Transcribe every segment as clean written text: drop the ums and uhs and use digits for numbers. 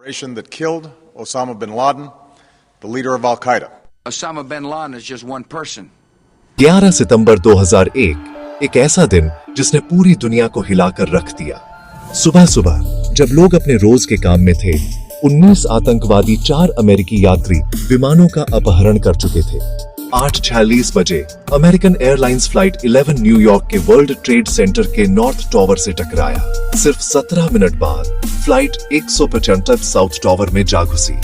Operation that killed Osama bin Laden, the leader of Al-Qaeda. Osama bin Laden is just one person. 11 सितंबर 2001 एक ऐसा दिन जिसने पूरी दुनिया को हिलाकर रख दिया। सुबह सुबह जब लोग अपने रोज के काम में थे, 19 आतंकवादी 4 अमेरिकी यात्री विमानों का अपहरण कर चुके थे। 8:46 बजे अमेरिकन एयरलाइंस फ्लाइट 11 न्यूयॉर्क के वर्ल्ड ट्रेड सेंटर के नॉर्थ टॉवर से टकराया। सिर्फ 17 मिनट बाद फ्लाइट 175 साउथ टॉवर में जा घुसी।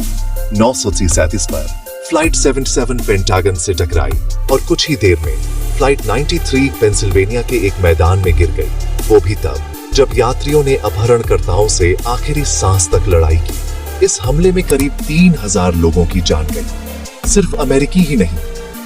937 पर फ्लाइट 77 पेंटागन से टकराई और कुछ ही देर में फ्लाइट 93 पेंसिल्वेनिया के एक मैदान में गिर गई, वो भी तब जब यात्रियों ने अपहरणकर्ताओं से आखिरी सांस तक लड़ाई की। इस हमले में करीब 3000 लोगों की जान गई। सिर्फ अमेरिकी ही नहीं,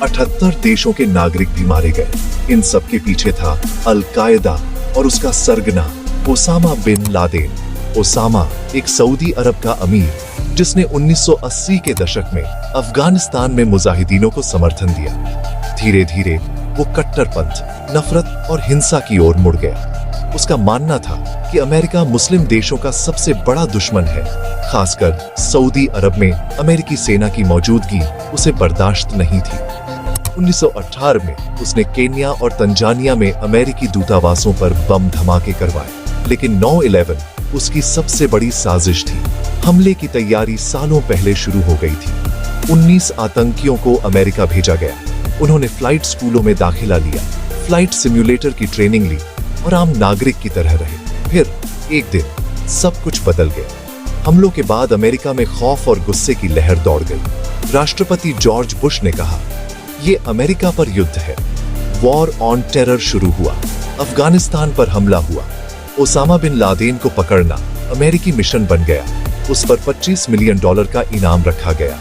78 देशों के नागरिक भी मारे गए। इन सब के पीछे था अल-कायदा और उसका सरगना ओसामा बिन लादेन। ओसामा एक सऊदी अरब का अमीर जिसने 1980 के दशक में अफगानिस्तान में मुजाहिदीनों को समर्थन दिया। धीरे धीरे वो कट्टरपंथ, नफरत और हिंसा की ओर मुड़ गया। उसका मानना था कि अमेरिका मुस्लिम देशों का सबसे बड़ा दुश्मन है। खासकर सऊदी अरब में अमेरिकी सेना की मौजूदगी उसे बर्दाश्त नहीं थी। 1918 में उसने केन्या और तंजानिया में अमेरिकी दूतावासों पर बम धमाके करवाए। लेकिन 9/11 उसकी सबसे बड़ी साजिश थी। हमले की तैयारी सालों पहले शुरू हो गई थी। 19 आतंकियों को अमेरिका भेजा गया। उन्होंने फ्लाइट स्कूलों में दाखिला लिया, फ्लाइट सिम्युलेटर की ट्रेनिंग ली और आम नागरिक की तरह रहे। फिर एक दिन सब कुछ बदल गया। हमलों के बाद अमेरिका में खौफ और गुस्से की लहर दौड़ गई। राष्ट्रपति जॉर्ज बुश ने कहा, ये अमेरिका पर युद्ध है। वॉर ऑन टेरर शुरू हुआ। अफगानिस्तान पर हमला हुआ। ओसामा बिन लादेन को पकड़ना अमेरिकी मिशन बन गया। उस पर $25 मिलियन का इनाम रखा गया।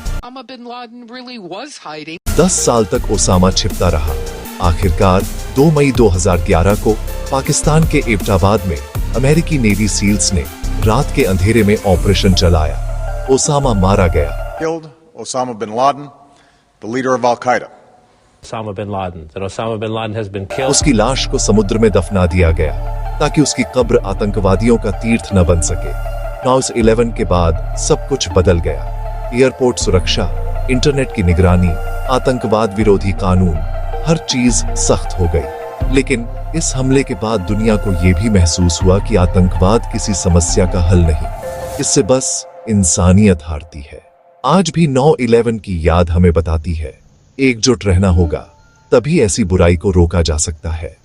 10 साल तक ओसामा छिपता रहा। आखिरकार 2 मई 2011 को पाकिस्तान के एबटाबाद में अमेरिकी नेवी सील्स ने रात के अंधेरे में ऑपरेशन चलाया। ओसामा मारा गया। Killed Osama bin Laden, the leader of Al-Qaeda. Osama bin Laden. That Osama bin Laden has been killed. उसकी लाश को समुद्र में दफना दिया गया ताकि उसकी कब्र आतंकवादियों का तीर्थ न बन सके। 9/11 के बाद सब कुछ बदल गया। एयरपोर्ट सुरक्षा, इंटरनेट की निगरानी, आतंकवाद विरोधी कानून, हर चीज सख्त हो गई। लेकिन इस हमले के बाद दुनिया को यह भी महसूस हुआ कि आतंकवाद किसी समस्या का हल नहीं, इससे बस इंसानियत हारती है। आज भी 9/11 की याद हमें बताती है, एकजुट रहना होगा, तभी ऐसी बुराई को रोका जा सकता है।